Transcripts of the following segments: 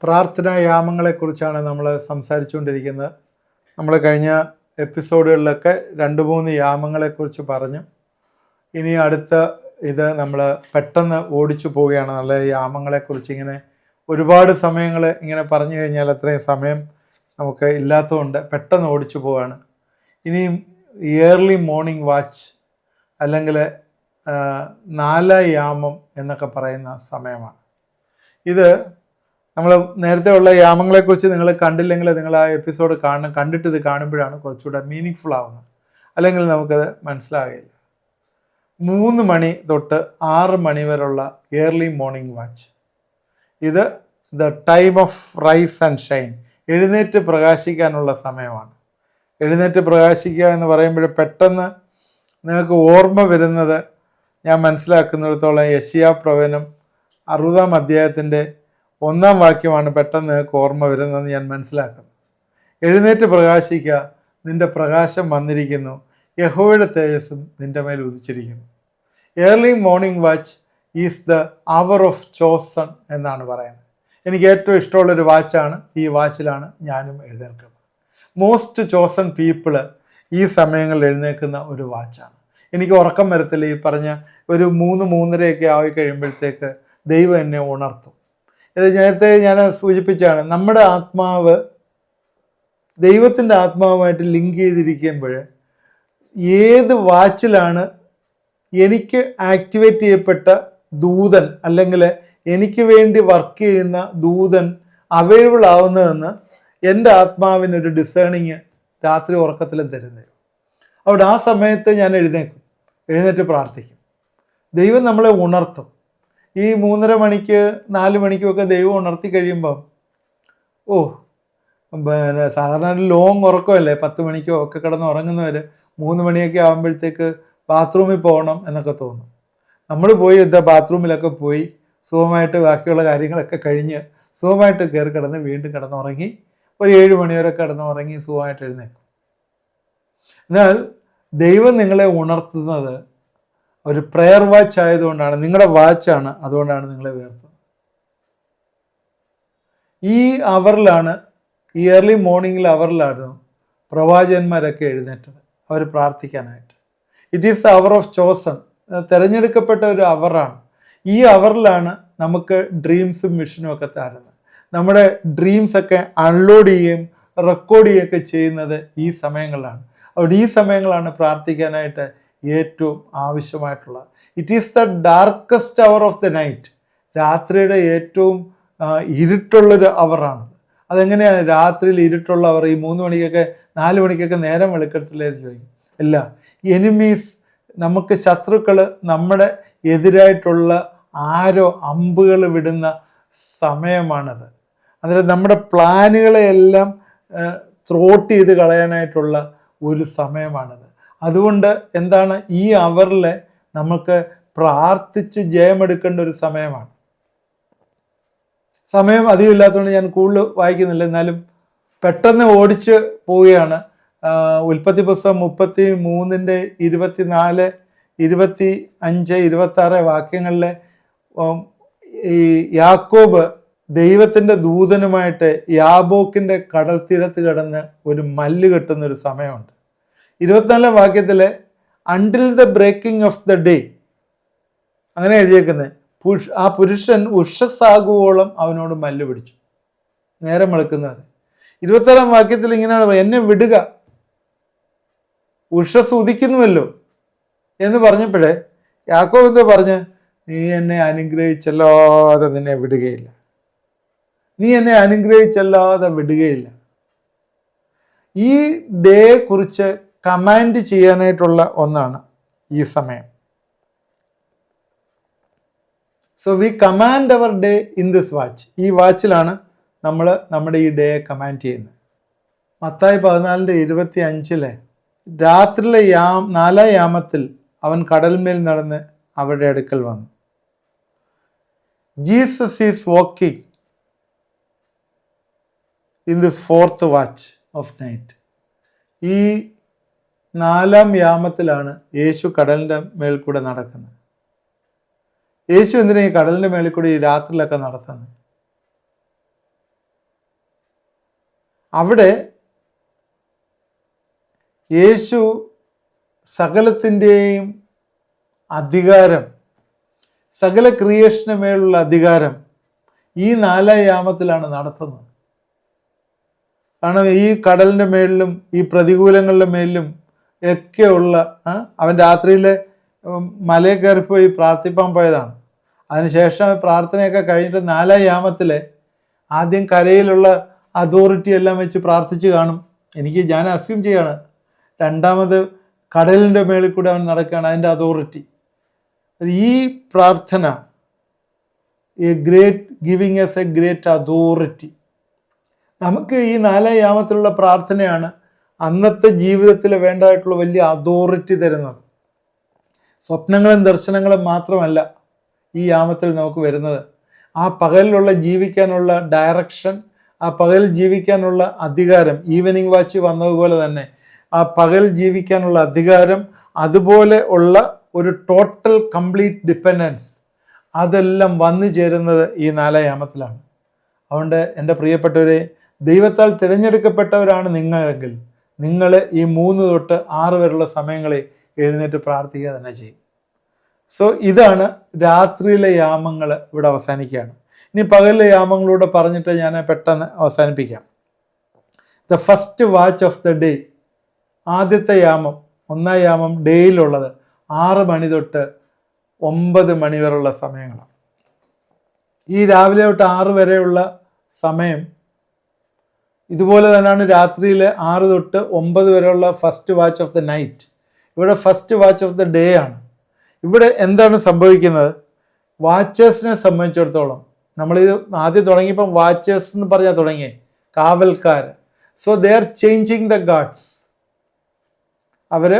പ്രാർത്ഥനാ യാമങ്ങളെക്കുറിച്ചാണ് നമ്മൾ സംസാരിച്ചുകൊണ്ടിരിക്കുന്നത്. നമ്മൾ കഴിഞ്ഞ എപ്പിസോഡുകളിലൊക്കെ 2-3 യാമങ്ങളെക്കുറിച്ച് പറഞ്ഞു. ഇനി അടുത്ത ഇത് നമ്മൾ പെട്ടെന്ന് ഓടിച്ചു പോവുകയാണ്. നല്ല യാമങ്ങളെക്കുറിച്ച് ഇങ്ങനെ ഒരുപാട് സമയങ്ങൾ ഇങ്ങനെ പറഞ്ഞു കഴിഞ്ഞാൽ അത്രയും സമയം നമുക്ക് ഇല്ലാത്തതുകൊണ്ട് പെട്ടെന്ന് ഓടിച്ചു പോവുകയാണ്. ഇനിയും ഇയർലി മോർണിംഗ് വാച്ച് അല്ലെങ്കിൽ 4 യാമം എന്നൊക്കെ പറയുന്ന സമയമാണ്. ഇത് നമ്മൾ നേരത്തെ ഉള്ള യാമങ്ങളെക്കുറിച്ച് നിങ്ങൾ കണ്ടില്ലെങ്കിൽ നിങ്ങൾ ആ എപ്പിസോഡ് കണ്ടിട്ട് ഇത് കാണുമ്പോഴാണ് കുറച്ചുകൂടെ മീനിങ് ഫുൾ ആവുന്നത്. അല്ലെങ്കിൽ നമുക്കത് മനസ്സിലാകില്ല. 3 മണി തൊട്ട് 6 മണി വരെയുള്ള ഇയർലി മോർണിംഗ് വാച്ച്, ഇത് the time of rise and shine, എഴുന്നേറ്റ് പ്രകാശിക്കാനുള്ള സമയമാണ്. എഴുന്നേറ്റ് പ്രകാശിക്കുക എന്ന് പറയുമ്പോൾ പെട്ടെന്ന് നിങ്ങൾക്ക് ഓർമ്മ വരുന്നത്, ഞാൻ മനസ്സിലാക്കുന്നിടത്തോളം യെശയ്യാ പ്രവചനം 60-ാം അധ്യായത്തിൻ്റെ 1-ാം വാക്യമാണ് പെട്ടെന്ന് നിങ്ങൾക്ക് ഓർമ്മ വരുന്നതെന്ന് ഞാൻ മനസ്സിലാക്കുന്നു. എഴുന്നേറ്റ് പ്രകാശിക്കുക, നിന്റെ പ്രകാശം വന്നിരിക്കുന്നു, യഹോവയുടെ തേജസ്സും നിന്റെ മേൽ ഉദിച്ചിരിക്കുന്നു. Early morning watch is the hour of chosen എന്നാണ് പറയുന്നത്. എനിക്ക് ഏറ്റവും ഇഷ്ടമുള്ളൊരു വാച്ചാണ്. ഈ വാച്ചിലാണ് ഞാനും എഴുന്നേൽക്കുന്നത്. മോസ്റ്റ് ചോസൺ പീപ്പിള് ഈ സമയങ്ങളിൽ എഴുന്നേൽക്കുന്ന ഒരു വാച്ചാണ്. എനിക്ക് ഉറക്കം വരത്തില്ല. ഈ പറഞ്ഞ ഒരു 3-3:30 ആയി കഴിയുമ്പോഴത്തേക്ക് ദൈവം എന്നെ ഉണർത്തും. ഇത് നേരത്തെ ഞാൻ സൂചിപ്പിച്ചാണ്, നമ്മുടെ ആത്മാവ് ദൈവത്തിൻ്റെ ആത്മാവുമായിട്ട് ലിങ്ക് ചെയ്തിരിക്കുമ്പോൾ ഏത് വാച്ചിലാണ് എനിക്ക് ആക്ടിവേറ്റ് ചെയ്യപ്പെട്ട ദൂതൻ അല്ലെങ്കിൽ എനിക്ക് വേണ്ടി വർക്ക് ചെയ്യുന്ന ദൂതൻ അവൈലബിൾ ആവുന്നതെന്ന് എൻ്റെ ആത്മാവിനൊരു ഡിസേണിങ് രാത്രി ഉറക്കത്തിലും തരുന്നത്. അവിടെ ആ സമയത്ത് ഞാൻ എഴുന്നേറ്റ് പ്രാർത്ഥിക്കും. ദൈവം നമ്മളെ ഉണർത്തും. ഈ 3:30 മണിക്ക് 4 മണിക്കുമൊക്കെ ദൈവം ഉണർത്തി കഴിയുമ്പം സാധാരണ ലോങ് ഉറക്കമല്ലേ, 10 മണിക്കോ ഒക്കെ കിടന്ന് ഉറങ്ങുന്നവർ 3 മണിയൊക്കെ ആകുമ്പോഴത്തേക്ക് ബാത്റൂമിൽ പോകണം എന്നൊക്കെ തോന്നും. നമ്മൾ പോയി ബാത്റൂമിലൊക്കെ പോയി സുഖമായിട്ട് ബാക്കിയുള്ള കാര്യങ്ങളൊക്കെ കഴിഞ്ഞ് സുഖമായിട്ട് കയറി കിടന്ന് വീണ്ടും കിടന്നുറങ്ങി ഒരു 7 മണി വരെ കിടന്നുറങ്ങി സുഖമായിട്ട് എഴുന്നേക്കും. എന്നാൽ ദൈവം നിങ്ങളെ ഉണർത്തുന്നത് ഒരു പ്രെയർ വാച്ച് ആയതുകൊണ്ടാണ്, നിങ്ങളുടെ വാച്ചാണ്, അതുകൊണ്ടാണ് നിങ്ങളെ ഉയർത്തുന്നത്. ഈ അവറിലാണ്, ഈ ഏർലി മോർണിംഗിൽ അവറിലാണ് പ്രവാചകന്മാരൊക്കെ എഴുന്നേറ്റത്, അവർ പ്രാർത്ഥിക്കാനായിട്ട്. It is the hour of chosen, തിരഞ്ഞെടുക്കപ്പെട്ട ഒരു അവറാണ്. ഈ അവറിലാണ് നമുക്ക് ഡ്രീംസും വിഷനും ഒക്കെ തരുന്നത്. നമ്മുടെ ഡ്രീംസൊക്കെ അൺലോഡ് ചെയ്യുകയും റെക്കോർഡ് ചെയ്യുകയൊക്കെ ചെയ്യുന്നത് ഈ സമയങ്ങളിലാണ്. അവിടെ ഈ സമയങ്ങളാണ് പ്രാർത്ഥിക്കാനായിട്ട് ഏറ്റവും ആവശ്യമായിട്ടുള്ളത്. It is the darkest hour of the night, രാത്രിയുടെ ഏറ്റവും ഇരുട്ടുള്ളൊരു അവറാണ്. അതെങ്ങനെയാണ് രാത്രിയിൽ ഇരുട്ടുള്ള അവർ? ഈ 3 മണിക്കൊക്കെ 4 മണിക്കൊക്കെ നേരം വെളുക്കത്തില്ലേ എന്ന് ചോദിക്കും. ഇല്ല, എനിമീസ്, നമുക്ക് ശത്രുക്കൾ നമ്മുടെ എതിരായിട്ടുള്ള ആരോ അമ്പുകൾ വിടുന്ന സമയമാണത്. അന്നേരം നമ്മുടെ പ്ലാനുകളെയെല്ലാം ത്രോട്ട് ചെയ്ത് കളയാനായിട്ടുള്ള ഒരു സമയമാണത്. അതുകൊണ്ട് എന്താണ്, ഈ അവറിൽ നമുക്ക് പ്രാർത്ഥിച്ച് ജയമെടുക്കേണ്ട ഒരു സമയമാണ്. സമയം അധികം ഇല്ലാത്തതുകൊണ്ട് ഞാൻ കൂടുതൽ വായിക്കുന്നില്ല, എന്നാലും പെട്ടെന്ന് ഓടിച്ച് പോവുകയാണ്. ഉൽപ്പത്തി പുസ്തകം 33-ന്റെ 24, 25, 26 വാക്യങ്ങളിലെ ഈ യാക്കോബ് ദൈവത്തിൻ്റെ ദൂതനുമായിട്ട് യാബോക്കിൻ്റെ കടൽ തീരത്ത് കിടന്ന് ഒരു മല്ല് കെട്ടുന്ന ഒരു സമയമുണ്ട്. 24-ാം വാക്യത്തിൽ until the breaking of the day, അങ്ങനെ എഴുതിയേക്കുന്നത്. ആ പുരുഷൻ ഉഷസ്സാകുവോളം അവനോട് മല്ല് പിടിച്ചു, നേരം വെളുക്കുന്നവരെ. 26-ാം വാക്യത്തിൽ ഇങ്ങനെയാണ്, എന്നെ വിടുക, ഉഷസ് ഉദിക്കുന്നുവല്ലോ എന്ന് പറഞ്ഞപ്പോഴേ യാക്കോബ് എന്താ പറഞ്ഞ്, നീ എന്നെ അനുഗ്രഹിച്ചല്ലാതെ നിന്നെ വിടുകയില്ല, നീ എന്നെ അനുഗ്രഹിച്ചല്ലാതെ വിടുകയില്ല. ഈ ഡേയെ കുറിച്ച് കമാൻഡ് ചെയ്യാനായിട്ടുള്ള ഒന്നാണ് ഈ സമയം. So we command our day in this watch. ഈ വാച്ചിലാണ് നമ്മൾ നമ്മുടെ ഈ ഡേയെ കമാൻഡ് ചെയ്യുന്നത്. മത്തായി 14:25 രാത്രിയിലെ 4-ാം യാമത്തിൽ അവൻ കടൽമേൽ നടന്ന് അവരുടെ അടുക്കൽ വന്നു. Jesus is walking in this 4th watch of night. ഈ 4-ാം യാമത്തിലാണ് യേശു കടലിൻ്റെ മേൽ കൂടെ നടക്കുന്നത്. യേശു എന്തിനാ ഈ കടലിൻ്റെ മേളിൽ കൂടി ഈ രാത്രിയിലൊക്കെ നടത്തുന്നത്? അവിടെ യേശു സകലത്തിൻ്റെയും അധികാരം, സകല ക്രിയേഷന് മേലുള്ള അധികാരം ഈ 4 യാമത്തിലാണ് നടത്തുന്നത്. കാരണം ഈ കടലിൻ്റെ മേളിലും ഈ പ്രതികൂലങ്ങളുടെ മേളിലും ഒക്കെയുള്ള അവൻ രാത്രിയിൽ മലയിൽ കയറിപ്പോയി പ്രാർത്ഥിപ്പാൻ പോയതാണ്. അതിനുശേഷം പ്രാർത്ഥനയൊക്കെ കഴിഞ്ഞിട്ട് 4 യാമത്തിൽ ആദ്യം കരയിലുള്ള അതോറിറ്റി എല്ലാം വെച്ച് പ്രാർത്ഥിച്ച് കാണും. ഞാൻ അസ്യൂം ചെയ്യാണ്. രണ്ടാമത് കടലിൻ്റെ മേളിൽ കൂടെ അവൻ നടക്കുകയാണ്, അതിൻ്റെ അതോറിറ്റി. ഈ പ്രാർത്ഥന giving S A great authority. നമുക്ക് ഈ 4 യാമത്തിലുള്ള പ്രാർത്ഥനയാണ് അന്നത്തെ ജീവിതത്തിൽ വേണ്ടതായിട്ടുള്ള വലിയ അതോറിറ്റി തരുന്നത്. സ്വപ്നങ്ങളും ദർശനങ്ങളും മാത്രമല്ല ഈ യാമത്തിൽ നമുക്ക് വരുന്നത്. ആ പകലിലുള്ള ജീവിക്കാനുള്ള ഡയറക്ഷൻ, ആ പകൽ ജീവിക്കാനുള്ള അധികാരം, ഈവനിങ് വാച്ച് വന്നതുപോലെ തന്നെ ആ പകൽ ജീവിക്കാനുള്ള അധികാരം, അതുപോലെ ഉള്ള ഒരു ടോട്ടൽ കംപ്ലീറ്റ് ഡിപ്പെൻഡൻസ്, അതെല്ലാം വന്നു ചേരുന്നത് ഈ 4 യാമത്തിലാണ്. അതുകൊണ്ട് എൻ്റെ പ്രിയപ്പെട്ടവരെ, ദൈവത്താൽ തിരഞ്ഞെടുക്കപ്പെട്ടവരാണ് നിങ്ങളെങ്കിൽ നിങ്ങൾ ഈ 3 തൊട്ട് 6 വരെയുള്ള സമയങ്ങളിൽ എഴുന്നേറ്റ് പ്രാർത്ഥിക്കുക തന്നെ ചെയ്യും. സോ ഇതാണ് രാത്രിയിലെ യാമങ്ങൾ ഇവിടെ അവസാനിക്കുകയാണ്. ഇനി പകലിലെ യാമങ്ങളൂടെ പറഞ്ഞിട്ട് ഞാൻ പെട്ടെന്ന് അവസാനിപ്പിക്കാം. The first watch of the day, ആദ്യത്തെ യാമം, 1-ാം യാമം ഡേയിലുള്ളത് 6 മണി തൊട്ട് 9 മണി വരെയുള്ള സമയങ്ങളാണ്. ഈ രാവിലെ തൊട്ട് 6 വരെയുള്ള സമയം ഇതുപോലെ തന്നെയാണ് രാത്രിയിൽ 6 തൊട്ട് 9 വരെയുള്ള first watch of the night. ഇവിടെ first watch of the day ആണ്. ഇവിടെ എന്താണ് സംഭവിക്കുന്നത്? വാച്ചേഴ്സിനെ സംബന്ധിച്ചിടത്തോളം, നമ്മളിത് ആദ്യം തുടങ്ങിയപ്പം വാച്ചേഴ്സ് എന്ന് പറഞ്ഞാൽ തുടങ്ങി, കാവൽക്കാർ. So they are changing the guards. അവർ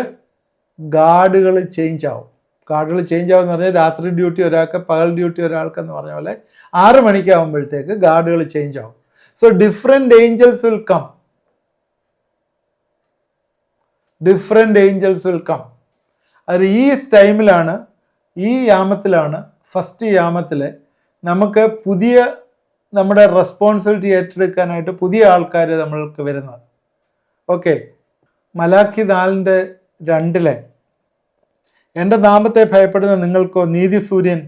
ഗാർഡുകൾ ചേഞ്ച് ആവും. ഗാർഡുകൾ ചേഞ്ച് ആവുമെന്ന് പറഞ്ഞാൽ രാത്രി ഡ്യൂട്ടി ഒരാൾക്ക്, പകൽ ഡ്യൂട്ടി ഒരാൾക്കെന്ന് പറഞ്ഞ പോലെ 6 മണിക്കാവുമ്പോഴത്തേക്ക് ഗാർഡുകൾ ചേഞ്ച് ആവും. So different angels will come. Different angels will come. അത് ഈ ടൈമിലാണ്, ഈ യാമത്തിലാണ്, ഫസ്റ്റ് യാമത്തിൽ നമുക്ക് പുതിയ നമ്മുടെ റെസ്പോൺസിബിലിറ്റി ഏറ്റെടുക്കാനായിട്ട് പുതിയ ആൾക്കാർ നമ്മൾക്ക് വരുന്നത്. ഓക്കെ, മലാക്കി 4:2 എൻ്റെ നാമത്തെ ഭയപ്പെടുന്ന നിങ്ങൾക്കോ നീതി സൂര്യൻ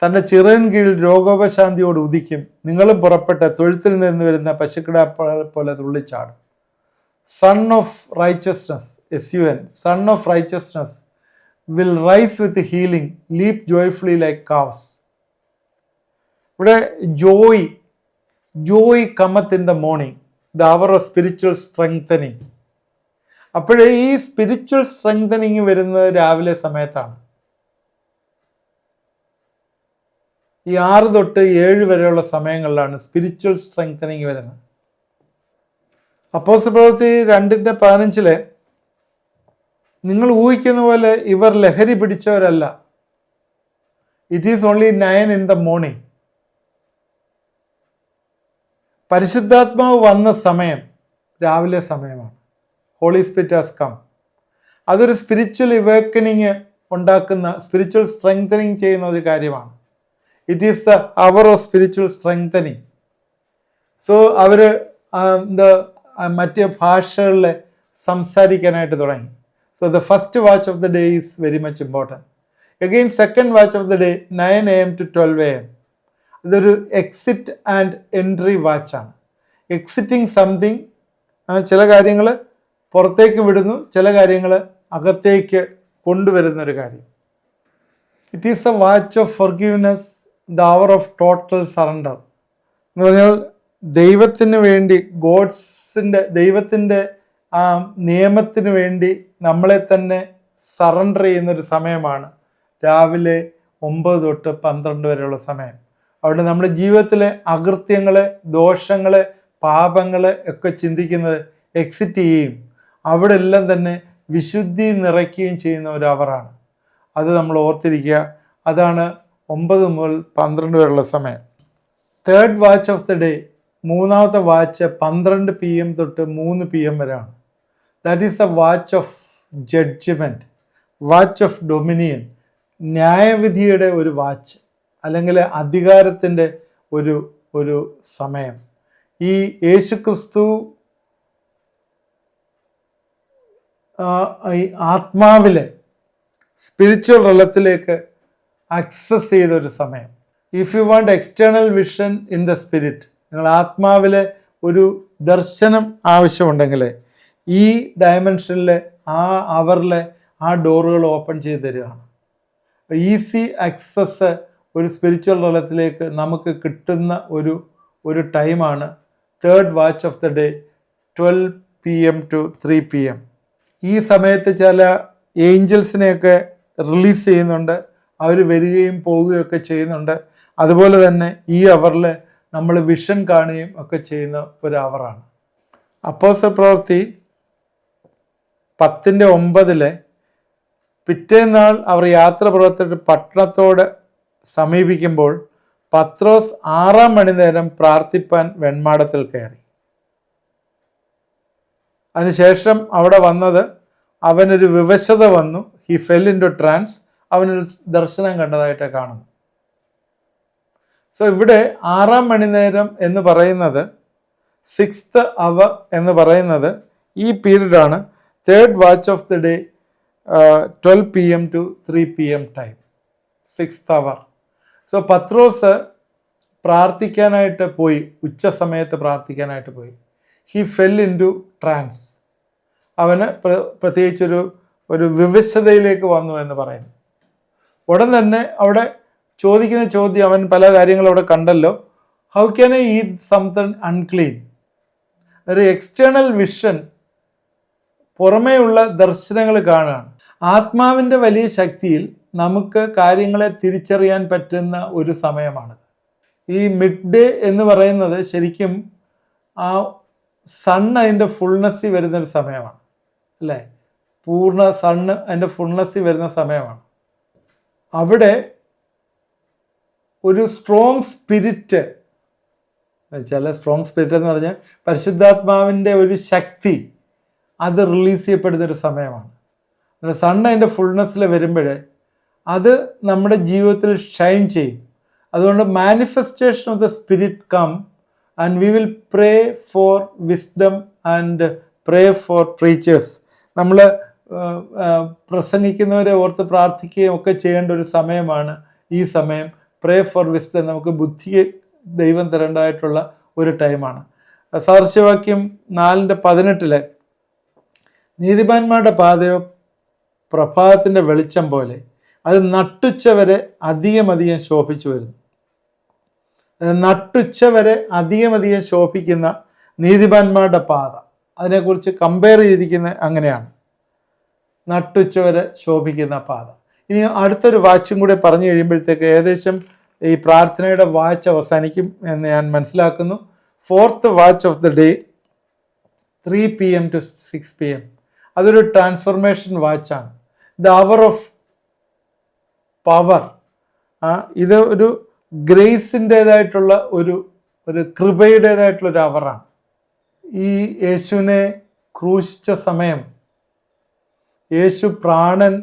തൻ്റെ ചിറകിൻ കീഴിൽ രോഗോപശാന്തിയോട് ഉദിക്കും. നിങ്ങളും പുറപ്പെട്ട് തൊഴുത്തിൽ നിന്ന് വരുന്ന പശുക്കിടാക്കളെ പോലെ തുള്ളിച്ചാടും. Sun of righteousness, SUN, sun of righteousness will rise with healing, leap joyfully like calves. ഇവിടെ joy cometh in the morning, the hour of spiritual strengthening. അപ്പോഴേ ഈ സ്പിരിച്വൽ സ്ട്രെങ്തനിങ് വരുന്നത് രാവിലെ സമയത്താണ്. ഈ 6 തൊട്ട് 7 വരെയുള്ള സമയങ്ങളിലാണ് സ്പിരിച്വൽ സ്ട്രെങ്തനിങ് വരുന്നത്. അപ്പോസ്തല പ്രവൃത്തി 2:15 നിങ്ങൾ ഊഹിക്കുന്ന പോലെ ഇവർ ലഹരി പിടിച്ചവരല്ല. It is only 9 in the morning. പരിശുദ്ധാത്മാവ് വന്ന സമയം രാവിലെ സമയമാണ്. Holy spirit has come. അതൊരു സ്പിരിച്വൽ ഇവേക്കനിങ് ഉണ്ടാക്കുന്ന, സ്പിരിച്വൽ സ്ട്രെങ്തനിങ് ചെയ്യുന്ന ഒരു കാര്യമാണ്. It is the hour of spiritual strengthening. So അവർ മറ്റ് ഭാഷകളിൽ സംസാരിക്കാനായിട്ട് തുടങ്ങി. So the first watch of the day is very much important. Again second watch of the day 9 AM to 12 AM. ഇതൊരു exit and entry വാച്ചാണ്. Exiting something, ചില കാര്യങ്ങൾ പുറത്തേക്ക് വിടുന്നു, ചില കാര്യങ്ങൾ അകത്തേക്ക് കൊണ്ടുവരുന്നൊരു കാര്യം. It is the watch of forgiveness, the hour of total surrender. എന്ന് പറഞ്ഞാൽ ദൈവത്തിന് വേണ്ടി, ദൈവത്തിൻ്റെ ആ നിയമത്തിന് വേണ്ടി നമ്മളെ തന്നെ സറണ്ടർ ചെയ്യുന്നൊരു സമയമാണ് രാവിലെ 9 തൊട്ട് 12 വരെയുള്ള സമയം. അവിടെ നമ്മുടെ ജീവിതത്തിലെ അകൃത്യങ്ങൾ, ദോഷങ്ങൾ, പാപങ്ങൾ ഒക്കെ ചിന്തിക്കുന്നത് എക്സിറ്റ് ചെയ്യുകയും അവിടെ എല്ലാം തന്നെ വിശുദ്ധി നിറയ്ക്കുകയും ചെയ്യുന്ന ഒരു അവറാണ്. അത് നമ്മൾ ഓർത്തിരിക്കുക. അതാണ് 9 മുതൽ 12 വരെയുള്ള സമയം. Third watch of the day, മൂന്നാമത്തെ വാച്ച് 12 PM തൊട്ട് 3 PM വരെയാണ്. That is the watch of judgement, watch of dominion, ന്യായവിധിയുടെ ഒരു വാച്ച്, അല്ലെങ്കിൽ അധികാരത്തിൻ്റെ ഒരു സമയം. ഈ യേശുക്രിസ്തു ഈ ആത്മാവിലെ സ്പിരിച്വൽ റലത്തിലേക്ക് ആക്സസ് ചെയ്തൊരു സമയം. If you want external vision in the spirit, നിങ്ങൾ ആത്മാവിലെ ഒരു ദർശനം ആവശ്യമുണ്ടെങ്കിൽ ഈ ഡയമെൻഷനിലെ ആ അവറിലെ ആ ഡോറുകൾ ഓപ്പൺ ചെയ്ത് തരികയാണ്. ഈസി ആക്സസ് ഒരു സ്പിരിച്വൽ റലത്തിലേക്ക് നമുക്ക് കിട്ടുന്ന ഒരു ടൈമാണ് third watch of the day, 12 PM to 3 PM. ഈ സമയത്ത് ചില ഏഞ്ചൽസിനെയൊക്കെ റിലീസ് ചെയ്യുന്നുണ്ട്. അവർ വരികയും പോവുകയൊക്കെ ചെയ്യുന്നുണ്ട്. അതുപോലെ തന്നെ ഈ അവറിൽ നമ്മൾ വിഷൻ കാണുകയും ഒക്കെ ചെയ്യുന്ന ഒരു അവറാണ്. അപ്പോസ്തല പ്രവൃത്തി 10:9 പിറ്റേന്നാൾ അവർ യാത്ര പുറത്തിട്ട് പട്ടണത്തോട് സമീപിക്കുമ്പോൾ പത്രോസ് 6 മണി നേരം പ്രാർത്ഥിപ്പാൻ വെൺമാടത്തിൽ കയറി. അതിനുശേഷം അവിടെ വന്നത് അവനൊരു വിവശത വന്നു. He fell into trance. അവനൊരു ദർശനം കണ്ടതായിട്ട് കാണുന്നു. സോ ഇവിടെ 6 മണി നേരം എന്ന് പറയുന്നത് 6th അവർ എന്ന് പറയുന്നത് ഈ പീരീഡാണ്. Third watch of the day 12 PM to 3 PM time, 6th hour. So Pathros പ്രാർത്ഥിക്കാനായിട്ട് പോയി, ഉച്ച സമയത്ത് പ്രാർത്ഥിക്കാനായിട്ട് പോയി. He fell into trance. അവന് പ്രത്യേകിച്ചൊരു വിവശതയിലേക്ക് വന്നു എന്ന് പറയുന്നു. ഉടൻ തന്നെ അവിടെ ചോദിക്കുന്ന ചോദ്യം, അവൻ പല കാര്യങ്ങളും അവിടെ കണ്ടല്ലോ. How can I eat something unclean? ഒരു എക്സ്റ്റേണൽ വിഷൻ, പുറമേയുള്ള ദർശനങ്ങൾ കാണുകയാണ്. ആത്മാവിൻ്റെ വലിയ ശക്തിയിൽ നമുക്ക് കാര്യങ്ങളെ തിരിച്ചറിയാൻ പറ്റുന്ന ഒരു സമയമാണിത്. ഈ മിഡ് ഡേ എന്ന് പറയുന്നത് ശരിക്കും ആ സണ്ണ് അതിൻ്റെ ഫുൾനെസ്സിൽ വരുന്നൊരു സമയമാണ്, അല്ലേ? പൂർണ്ണ സണ്ണ് അതിൻ്റെ ഫുൾനെസ്സിൽ വരുന്ന സമയമാണ്. അവിടെ ഒരു സ്ട്രോങ് സ്പിരിറ്റ്, ചില സ്ട്രോങ് സ്പിരിറ്റ് എന്ന് പറഞ്ഞാൽ പരിശുദ്ധാത്മാവിൻ്റെ ഒരു ശക്തി, അത് റിലീസ് ചെയ്യപ്പെടുന്നൊരു സമയമാണ്. സണ്ണ് അതിൻ്റെ ഫുൾനെസ്സിൽ വരുമ്പോൾ അത് നമ്മുടെ ജീവിതത്തിൽ ഷൈൻ ചെയ്യും. അതുകൊണ്ട് manifestation of the spirit come and we will pray for wisdom and pray for preachers. നമ്മൾ പ്രസംഗിക്കുന്നവരെ ഓർത്ത് പ്രാർത്ഥിക്കുകയും ഒക്കെ ചെയ്യേണ്ട ഒരു സമയമാണ് ഈ സമയം. പ്രേ ഫോർ വിസ്ഡം, നമുക്ക് ബുദ്ധിയെ ദൈവം തരേണ്ടതായിട്ടുള്ള ഒരു ടൈമാണ്. സദൃശവാക്യം 4:18 നീതിമാന്മാരുടെ പാതയോ പ്രഭാതത്തിൻ്റെ വെളിച്ചം പോലെ, അത് നട്ടുച്ചവരെ അധികം ശോഭിച്ചു വരുന്നു. നട്ടുച്ചവരെ അധികം ശോഭിക്കുന്ന നീതിമാന്മാരുടെ പാത, അതിനെക്കുറിച്ച് കമ്പയർ ചെയ്തിരിക്കുന്നത് അങ്ങനെയാണ്, നട്ടുച്ചവരെ ശോഭിക്കുന്ന പാത. ഇനി അടുത്തൊരു വാച്ചും കൂടെ പറഞ്ഞു കഴിയുമ്പോഴത്തേക്ക് ഏകദേശം ഈ പ്രാർത്ഥനയുടെ വാച്ച് അവസാനിക്കും എന്ന് ഞാൻ മനസ്സിലാക്കുന്നു. 4th watch of the day 3 PM to 6 PM. അതൊരു ട്രാൻസ്ഫർമേഷൻ വാച്ചാണ്. The hour of power. ഇത് ഒരു ഗ്രേസിൻ്റേതായിട്ടുള്ള ഒരു കൃപയുടേതായിട്ടുള്ളൊരു അവറാണ്. ഈ യേശുവിനെ ക്രൂശിച്ച സമയം, യേശു പ്രാണൻ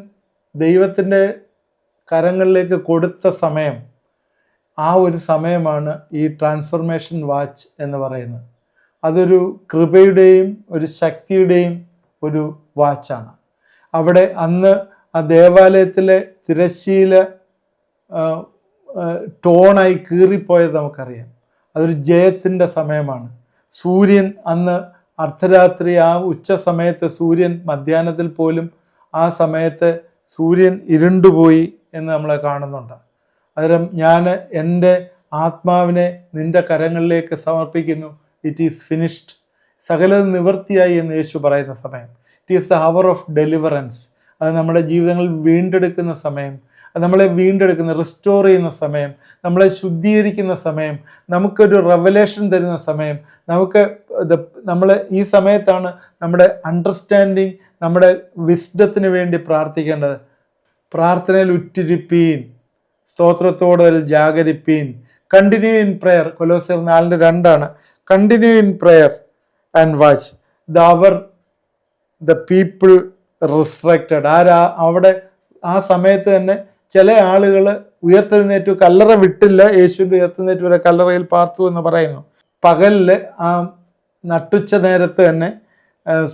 ദൈവത്തിൻ്റെ കരങ്ങളിലേക്ക് കൊടുത്ത സമയം, ആ ഒരു സമയമാണ് ഈ ട്രാൻസ്ഫർമേഷൻ വാച്ച് എന്ന് പറയുന്നത്. അതൊരു കൃപയുടെയും ഒരു ശക്തിയുടെയും ഒരു വാച്ചാണ്. അവിടെ അന്ന് ആ ദേവാലയത്തിലെ തിരശ്ശീല ടോണായി കീറിപ്പോയത് നമുക്കറിയാം. അതൊരു ജയത്തിൻ്റെ സമയമാണ്. സൂര്യൻ അന്ന് അർദ്ധരാത്രി, ആ ഉച്ച സമയത്ത് സൂര്യൻ, മധ്യാഹ്നത്തിൽ പോലും ആ സമയത്ത് സൂര്യൻ ഇരുണ്ടുപോയി എന്ന് നമ്മൾ കാണുന്നുണ്ട്. അന്നേരം ഞാൻ എൻ്റെ ആത്മാവിനെ നിൻ്റെ കരങ്ങളിലേക്ക് സമർപ്പിക്കുന്നു, ഇറ്റ് ഈസ് ഫിനിഷ്ഡ്, സകലത് നിവൃത്തിയായി എന്ന് യേശു പറയുന്ന സമയം. It is the hour of deliverance. അത് നമ്മുടെ ജീവിതങ്ങളിൽ വീണ്ടെടുക്കുന്ന സമയം, നമ്മളെ വീണ്ടെടുക്കുന്ന, റിസ്റ്റോർ ചെയ്യുന്ന സമയം, നമ്മളെ ശുദ്ധീകരിക്കുന്ന സമയം, നമുക്കൊരു റെവലേഷൻ തരുന്ന സമയം. നമ്മൾ ഈ സമയത്താണ് നമ്മുടെ അണ്ടർസ്റ്റാൻഡിങ്, നമ്മുടെ വിസ്ഡത്തിന് വേണ്ടി പ്രാർത്ഥിക്കേണ്ടത്. പ്രാർത്ഥനയിൽ ഉറ്റിരിപ്പീൻ, സ്തോത്രത്തോടെ ജാഗരിപ്പീൻ, കണ്ടിന്യൂ ഇൻ പ്രെയർ. കൊലോസ്യർ 4:2 continue in prayer and watch the people restricted. അവിടെ ആ സമയത്ത് തന്നെ ചില ആളുകൾ ഉയർത്തെഴുന്നേറ്റു, കല്ലറ വിട്ടില്ല, യേശുവിൻ്റെ ഉയർത്തെഴുന്നേറ്റ് വരെ കല്ലറയിൽ പാർത്തു എന്ന് പറയുന്നു. പകലിൽ ആ നട്ടുച്ച നേരത്ത് തന്നെ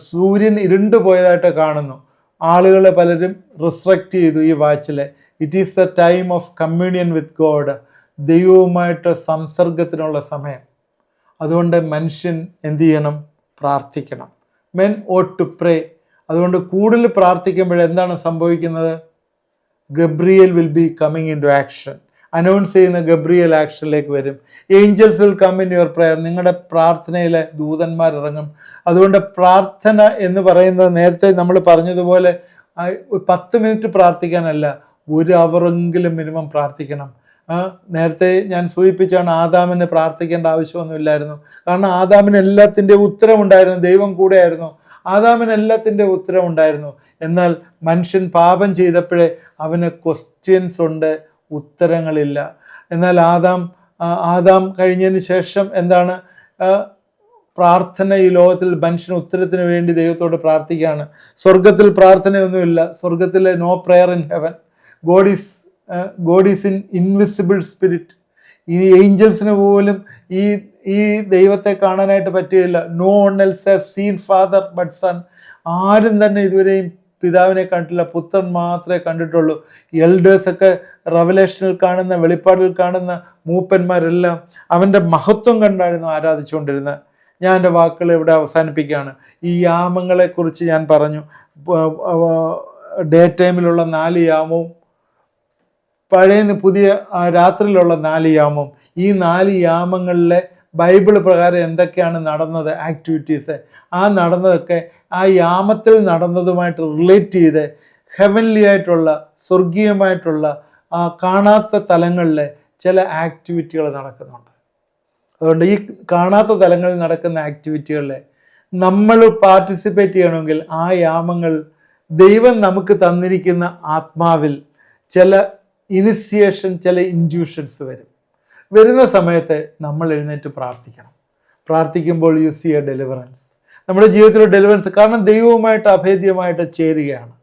സൂര്യൻ ഇരുണ്ടു പോയതായിട്ട് കാണുന്നു. ആളുകൾ പലരും റിസ്ട്രക്റ്റ് ചെയ്തു ഈ വാച്ചിൽ. It is the time of communion with God, ദൈവവുമായിട്ട് സംസർഗത്തിനുള്ള സമയം. അതുകൊണ്ട് മനുഷ്യൻ എന്തു ചെയ്യണം? പ്രാർത്ഥിക്കണം. Men ought to pray. അതുകൊണ്ട് കൂടുതൽ പ്രാർത്ഥിക്കുമ്പോൾ എന്താണ് സംഭവിക്കുന്നത്? Gabriel will be coming into action. Announce ചെയ്യുന്ന ഗബ്രിയേൽ ആക്ഷനിലേക്ക് വരും. Angels will come in your prayer. നിങ്ങളുടെ പ്രാർത്ഥനയിലെ ദൂതന്മാർ ഇറങ്ങും. അതുകൊണ്ട് പ്രാർത്ഥന എന്ന് പറയുന്നത് നേരത്തെ നമ്മൾ പറഞ്ഞതുപോലെ 10 മിനിറ്റ് പ്രാർത്ഥിക്കാനല്ല, 1 അവറെങ്കിലും മിനിമം പ്രാർത്ഥിക്കണം. നേരത്തെ ഞാൻ സൂചിപ്പിച്ചാണ്, ആദാമിന് പ്രാർത്ഥിക്കേണ്ട ആവശ്യമൊന്നുമില്ലായിരുന്നു. കാരണം ആദാമിന് എല്ലാത്തിൻ്റെ ഉത്തരവുണ്ടായിരുന്നു, ദൈവം കൂടെയായിരുന്നു. ആദാമിന് എല്ലാത്തിൻ്റെ ഉത്തരവുണ്ടായിരുന്നു. എന്നാൽ മനുഷ്യൻ പാപം ചെയ്തപ്പോഴേ അവന് ക്വസ്റ്റ്യൻസ് ഉണ്ട്, ഉത്തരങ്ങളില്ല. എന്നാൽ ആദാം കഴിഞ്ഞതിന് ശേഷം എന്താണ്? പ്രാർത്ഥന ഈ ലോകത്തിൽ മനുഷ്യന് ഉത്തരത്തിന് വേണ്ടി ദൈവത്തോട് പ്രാർത്ഥിക്കുകയാണ്. സ്വർഗത്തിൽ പ്രാർത്ഥനയൊന്നുമില്ല. സ്വർഗത്തിൽ no prayer in heaven. God is in invisible spirit. ഈ ഏഞ്ചൽസിന് പോലും ഈ ദൈവത്തെ കാണാനായിട്ട് പറ്റുകയില്ല. No one else has seen father but son. ആരും തന്നെ ഇതുവരെയും പിതാവിനെ കണ്ടിട്ടില്ല, പുത്രൻ മാത്രമേ കണ്ടിട്ടുള്ളൂ. എൽഡേഴ്സൊക്കെ റെവലേഷനിൽ കാണുന്ന, വെളിപ്പാടിൽ കാണുന്ന മൂപ്പന്മാരെല്ലാം അവൻ്റെ മഹത്വം കണ്ടായിരുന്നു ആരാധിച്ചുകൊണ്ടിരുന്നത്. ഞാൻ എൻ്റെ വാക്കുകൾ ഇവിടെ അവസാനിപ്പിക്കുകയാണ്. ഈ യാമങ്ങളെക്കുറിച്ച് ഞാൻ പറഞ്ഞു. ഡേ ടൈമിലുള്ള 4 യാമവും പഴയ പുതിയ രാത്രിയിലുള്ള 4 യാമവും. ഈ 4 യാമങ്ങളിലെ ബൈബിൾ പ്രകാരം എന്തൊക്കെയാണ് നടന്നത്, ആക്ടിവിറ്റീസ്, ആ നടന്നതൊക്കെ ആ യാമത്തിൽ നടന്നതുമായിട്ട് റിലേറ്റ് ചെയ്ത് ഹെവൻലി ആയിട്ടുള്ള, സ്വർഗീയമായിട്ടുള്ള കാണാത്ത തലങ്ങളിലെ ചില ആക്ടിവിറ്റികൾ നടക്കുന്നുണ്ട്. അതുകൊണ്ട് ഈ കാണാത്ത തലങ്ങളിൽ നടക്കുന്ന ആക്ടിവിറ്റികളിൽ നമ്മൾ പാർട്ടിസിപ്പേറ്റ് ചെയ്യണമെങ്കിൽ ആ യാമങ്ങൾ ദൈവം നമുക്ക് തന്നിരിക്കുന്ന ആത്മാവിൽ ചില ഇനിസിയേഷൻ, ചില ഇൻഡ്യൂഷൻസ് വരുന്ന സമയത്ത് നമ്മൾ എഴുന്നേറ്റ് പ്രാർത്ഥിക്കണം. പ്രാർത്ഥിക്കുമ്പോൾ യു സീ എ ഡെലിവറൻസ്. നമ്മുടെ ജീവിതത്തിലെ ഡെലിവറൻസ്. കാരണം ദൈവവുമായിട്ട് അഭേദ്യമായിട്ട് ചേരുകയാണ്.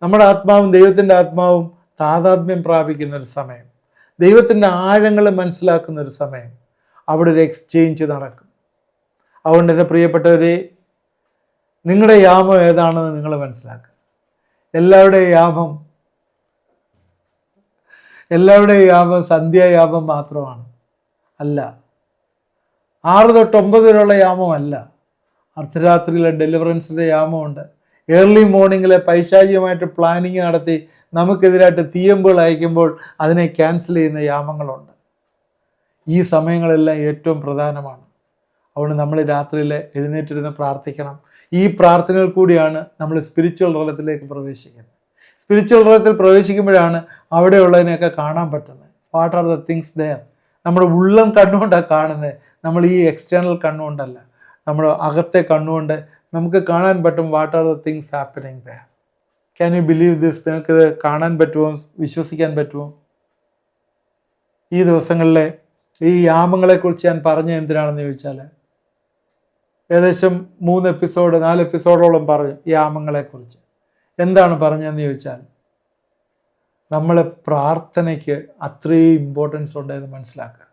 നമ്മുടെ ആത്മാവും ദൈവത്തിൻ്റെ ആത്മാവും താതാത്മ്യം പ്രാപിക്കുന്ന ഒരു സമയം, ദൈവത്തിൻ്റെ ആഴങ്ങൾ മനസ്സിലാക്കുന്ന ഒരു സമയം. അവിടെ ഒരു എക്സ്ചേഞ്ച് നടക്കും. അതുകൊണ്ട് എൻ്റെ പ്രിയപ്പെട്ടവരെ, നിങ്ങളുടെ യാമം ഏതാണെന്ന് നിങ്ങൾ മനസ്സിലാക്കുക. എല്ലാവരുടെയും യാമം സന്ധ്യായാമം മാത്രമാണ്. അല്ല, 6 തൊട്ട് 9 വരെയുള്ള യാമമല്ല. അർദ്ധരാത്രിയിലെ ഡെലിവറൻസിൻ്റെ യാമമുണ്ട്. ഏർലി മോർണിംഗിലെ പൈശാചികമായിട്ട് പ്ലാനിങ് നടത്തി നമുക്കെതിരായിട്ട് തീയമ്പുകൾ അയക്കുമ്പോൾ അതിനെ ക്യാൻസൽ ചെയ്യുന്ന യാമങ്ങളുണ്ട്. ഈ സമയങ്ങളെല്ലാം ഏറ്റവും പ്രധാനമാണ്. അതുകൊണ്ട് നമ്മൾ രാത്രിയിൽ എഴുന്നേറ്റിരുന്ന് പ്രാർത്ഥിക്കണം. ഈ പ്രാർത്ഥനയിൽ കൂടിയാണ് നമ്മൾ സ്പിരിച്വൽ തലത്തിലേക്ക് പ്രവേശിക്കുന്നത്. സ്പിരിച്വൽ തലത്തിൽ പ്രവേശിക്കുമ്പോഴാണ് അവിടെയുള്ളതിനെയൊക്കെ കാണാൻ പറ്റുന്നത്. What are the things there. നമ്മുടെ ഉള്ളം കണ്ണുകൊണ്ടാണ് കാണുന്നത്. നമ്മൾ ഈ എക്സ്റ്റേണൽ കണ്ണുകൊണ്ടല്ല, നമ്മുടെ അകത്തെ കണ്ണുകൊണ്ട് നമുക്ക് കാണാൻ പറ്റും. What are the things happening there. Can you believe this? നിങ്ങൾക്കിത് കാണാൻ പറ്റുമോ, വിശ്വസിക്കാൻ പറ്റുമോ? ഈ ദിവസങ്ങളിലെ ഈ യാമങ്ങളെക്കുറിച്ച് ഞാൻ പറഞ്ഞ എന്തിനാണെന്ന് ചോദിച്ചാൽ, ഏകദേശം 3 എപ്പിസോഡ് 4 എപ്പിസോഡോളം പറഞ്ഞു യാമങ്ങളെക്കുറിച്ച്. എന്താണ് പറഞ്ഞതെന്ന് ചോദിച്ചാൽ, നമ്മളെ പ്രാർത്ഥനയ്ക്ക് അത്രയും ഇമ്പോർട്ടൻസ് ഉണ്ടെന്ന് മനസ്സിലാക്കുക.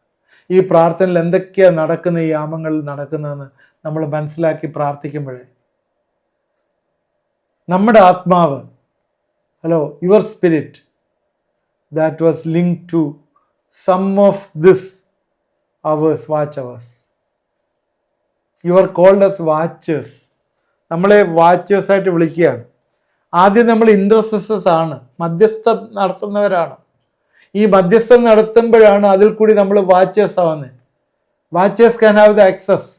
ഈ പ്രാർത്ഥനയിൽ എന്തൊക്കെയാണ് നടക്കുന്ന, ഈ യാമങ്ങളിൽ നടക്കുന്നതെന്ന് നമ്മൾ മനസ്സിലാക്കി പ്രാർത്ഥിക്കുമ്പോഴേ നമ്മുടെ ആത്മാവ്, your spirit that was linked to some of this hours, watch hours. You are called as watchers. നമ്മളെ വാച്ചേഴ്സായിട്ട് വിളിക്കുകയാണ്. ആദ്യം നമ്മൾ ഇൻ്റർസെസേഴ്സ് ആണ്, മധ്യസ്ഥം നടത്തുന്നവരാണ്. ഈ മധ്യസ്ഥം നടത്തുമ്പോഴാണ് അതിൽ കൂടി നമ്മൾ വാച്ചേഴ്സ് ആവുന്നത്. Watchers can have the access.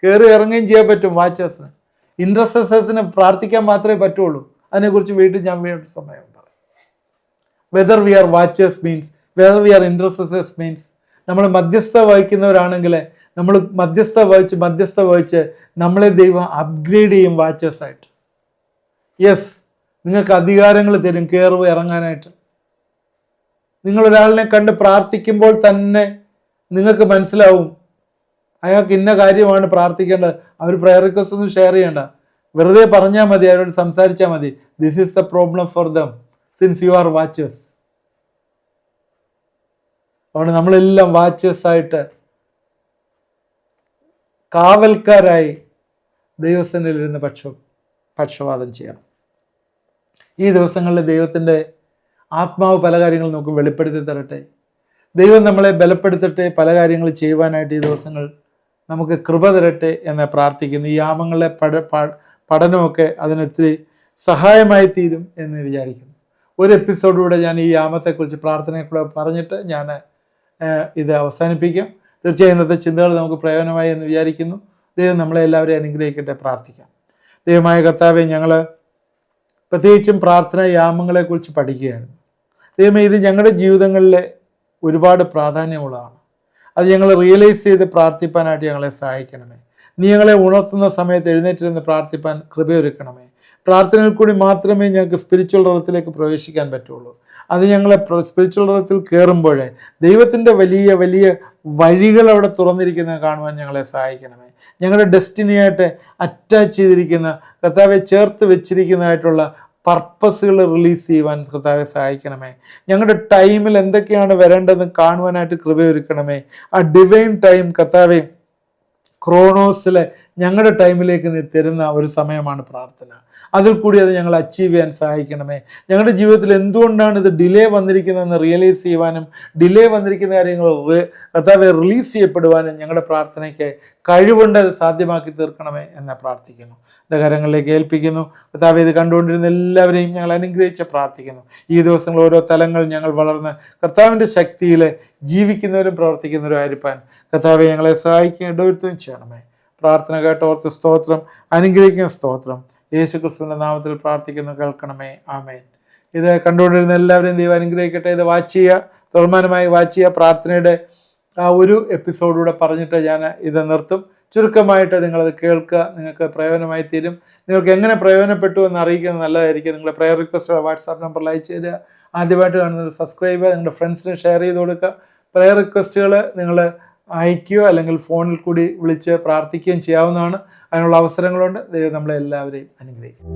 കയറി ഇറങ്ങുകയും ചെയ്യാൻ പറ്റും വാച്ചേഴ്സിന്. ഇൻ്റർസെസേഴ്സിന് പ്രാർത്ഥിക്കാൻ മാത്രമേ പറ്റുള്ളൂ. അതിനെക്കുറിച്ച് വീണ്ടും ഞാൻ വേണ്ട സമയം പറയും. Whether we are watchers means, whether we are intercessors means, നമ്മൾ മധ്യസ്ഥ വഹിക്കുന്നവരാണെങ്കിൽ നമ്മൾ മധ്യസ്ഥ വഹിച്ച് നമ്മളെ ദൈവം അപ്ഗ്രേഡ് ചെയ്യും വാച്ചേഴ്സായിട്ട്. യെസ്, നിങ്ങൾക്ക് അധികാരങ്ങൾ തരും കയറുക ഇറങ്ങാനായിട്ട്. നിങ്ങളൊരാളിനെ കണ്ട് പ്രാർത്ഥിക്കുമ്പോൾ തന്നെ നിങ്ങൾക്ക് മനസ്സിലാവും അയാൾക്ക് ഇന്ന കാര്യമാണ് പ്രാർത്ഥിക്കേണ്ടത്. അവർ പ്രയർ റിക്വസ്റ്റ് ഒന്നും ഷെയർ ചെയ്യേണ്ട, വെറുതെ പറഞ്ഞാൽ മതി, അവരോട് സംസാരിച്ചാൽ മതി. This is the problem for them since you are watchers. അതുകൊണ്ട് നമ്മളെല്ലാം വാച്ചേഴ്സായിട്ട് കാവൽക്കാരായി ദൈവസന്നിധിയിലിരുന്ന് പക്ഷപാതം ചെയ്യണം. ഈ ദിവസങ്ങളിൽ ദൈവത്തിൻ്റെ ആത്മാവ് പല കാര്യങ്ങളും നമുക്ക് വെളിപ്പെടുത്തി തരട്ടെ. ദൈവം നമ്മളെ ബലപ്പെടുത്തട്ടെ, പല കാര്യങ്ങൾ ചെയ്യുവാനായിട്ട് ഈ ദിവസങ്ങൾ നമുക്ക് കൃപ തരട്ടെ എന്ന് പ്രാർത്ഥിക്കുന്നു. ഈ യാമങ്ങളിലെ പഠനമൊക്കെ അതിനൊത്തിരി സഹായമായി തീരും എന്ന് വിചാരിക്കുന്നു. ഒരു എപ്പിസോഡിലൂടെ ഞാൻ ഈ യാമത്തെക്കുറിച്ച് പ്രാർത്ഥനയെക്കൂടെ പറഞ്ഞിട്ട് ഞാൻ ഇത് അവസാനിപ്പിക്കും. തീർച്ചയായും ഇന്നത്തെ ചിന്തകൾ നമുക്ക് പ്രയോജനമായി എന്ന് വിചാരിക്കുന്നു. ദൈവം നമ്മളെ എല്ലാവരെയും അനുഗ്രഹിക്കട്ടെ. പ്രാർത്ഥിക്കാം. ദൈവമായ കർത്താവെ, ഞങ്ങൾ പ്രത്യേകിച്ചും പ്രാർത്ഥന യാമങ്ങളെക്കുറിച്ച് പഠിക്കുകയായിരുന്നു. ദൈവമേ, ഇത് ഞങ്ങളുടെ ജീവിതങ്ങളിലെ ഒരുപാട് പ്രാധാന്യമുള്ളതാണ്. അത് ഞങ്ങൾ റിയലൈസ് ചെയ്ത് പ്രാർത്ഥിപ്പാനായിട്ട് ഞങ്ങളെ സഹായിക്കണമേ. നീ ഞങ്ങളെ ഉണർത്തുന്ന സമയത്ത് എഴുന്നേറ്റിരുന്ന് പ്രാർത്ഥിപ്പാൻ കൃപയൊരുക്കണമേ. പ്രാർത്ഥനയിൽ കൂടി മാത്രമേ ഞങ്ങൾക്ക് സ്പിരിച്വൽ തലത്തിലേക്ക് പ്രവേശിക്കാൻ പറ്റുള്ളൂ. അത് ഞങ്ങളെ സ്പിരിച്വൽ തലത്തിൽ കയറുമ്പോഴേ ദൈവത്തിൻ്റെ വലിയ വലിയ വഴികൾ അവിടെ തുറന്നിരിക്കുന്നത് കാണുവാൻ ഞങ്ങളെ സഹായിക്കണമേ. ഞങ്ങളുടെ ഡെസ്റ്റിനിയായിട്ട് അറ്റാച്ച് ചെയ്തിരിക്കുന്ന കർത്താവെ ചേർത്ത് വെച്ചിരിക്കുന്നതായിട്ടുള്ള പർപ്പസുകൾ റിലീസ് ചെയ്യുവാൻ കർത്താവെ സഹായിക്കണമേ. ഞങ്ങളുടെ ടൈമിൽ എന്തൊക്കെയാണ് വരേണ്ടതെന്ന് കാണുവാനായിട്ട് കൃപയൊരുക്കണമേ. ആ ഡിവൈൻ ടൈം കർത്താവെ, ക്രോണോസിലെ ഞങ്ങളുടെ ടൈമിലേക്ക് നീ തരുന്ന ഒരു സമയമാണ് പ്രാർത്ഥന. അതിൽ കൂടി അത് ഞങ്ങൾ അച്ചീവ് ചെയ്യാൻ സഹായിക്കണമേ. ഞങ്ങളുടെ ജീവിതത്തിൽ എന്തുകൊണ്ടാണ് ഇത് ഡിലേ വന്നിരിക്കുന്നതെന്ന് റിയലൈസ് ചെയ്യുവാനും ഡിലേ വന്നിരിക്കുന്ന കാര്യങ്ങൾ കർത്താവെ റിലീസ് ചെയ്യപ്പെടുവാനും ഞങ്ങളുടെ പ്രാർത്ഥനയ്ക്ക് കഴിവുണ്ട്. അത് സാധ്യമാക്കി തീർക്കണമേ എന്ന് പ്രാർത്ഥിക്കുന്നു. എൻ്റെ കരങ്ങളിലേക്ക് ഏൽപ്പിക്കുന്നു. കർത്താവെ, ഇത് കണ്ടുകൊണ്ടിരുന്ന എല്ലാവരെയും ഞങ്ങൾ അനുഗ്രഹിച്ച് പ്രാർത്ഥിക്കുന്നു. ഈ ദിവസങ്ങൾ ഓരോ തലങ്ങൾ ഞങ്ങൾ വളർന്ന് കർത്താവിൻ്റെ ശക്തിയിൽ ജീവിക്കുന്നവരും പ്രവർത്തിക്കുന്നവരും ആയിരിക്കാൻ കർത്താവെ ഞങ്ങളെ സഹായിക്കുകയും ഇടവരുത്തുകയും ചെയ്യണമേ. പ്രാർത്ഥന കേട്ട് ഓർത്ത് സ്തോത്രം, അനുഗ്രഹിക്കുന്ന സ്തോത്രം. യേശു ക്രിസ്തുവിൻ്റെ നാമത്തിൽ പ്രാർത്ഥിക്കുന്നു, കേൾക്കണമേ. ആമേൻ. ഇത് കണ്ടുകൊണ്ടിരുന്ന എല്ലാവരെയും ദൈവം അനുഗ്രഹിക്കട്ടെ. ഇത് വാച്ച് ചെയ്യുക, തുടർമാനമായി വാച്ച് ചെയ്യുക. പ്രാർത്ഥനയുടെ ആ ഒരു എപ്പിസോഡിലൂടെ പറഞ്ഞിട്ട് ഞാൻ ഇത് നിർത്തും. ചുരുക്കമായിട്ട് നിങ്ങളത് കേൾക്കുക, നിങ്ങൾക്ക് പ്രയോജനമായി തീരും. നിങ്ങൾക്ക് എങ്ങനെ പ്രയോജനപ്പെട്ടു എന്ന് അറിയിക്കുന്നത് നല്ലതായിരിക്കും. നിങ്ങളുടെ പ്രയർ റിക്വസ്റ്റ് വാട്സാപ്പ് നമ്പറിൽ അയച്ചു തരിക. ആദ്യമായിട്ട് കാണുന്നത് സബ്സ്ക്രൈബ് ചെയ്യുക, നിങ്ങളുടെ ഫ്രണ്ട്സിന് ഷെയർ ചെയ്ത് കൊടുക്കുക. പ്രയർ റിക്വസ്റ്റുകൾ നിങ്ങൾ അയക്കുകയോ അല്ലെങ്കിൽ ഫോണിൽ കൂടി വിളിച്ച് പ്രാർത്ഥിക്കുകയും ചെയ്യാവുന്നതാണ്. അതിനുള്ള അവസരങ്ങളുണ്ട്. ദൈവം നമ്മളെ എല്ലാവരെയും അനുഗ്രഹിക്കും.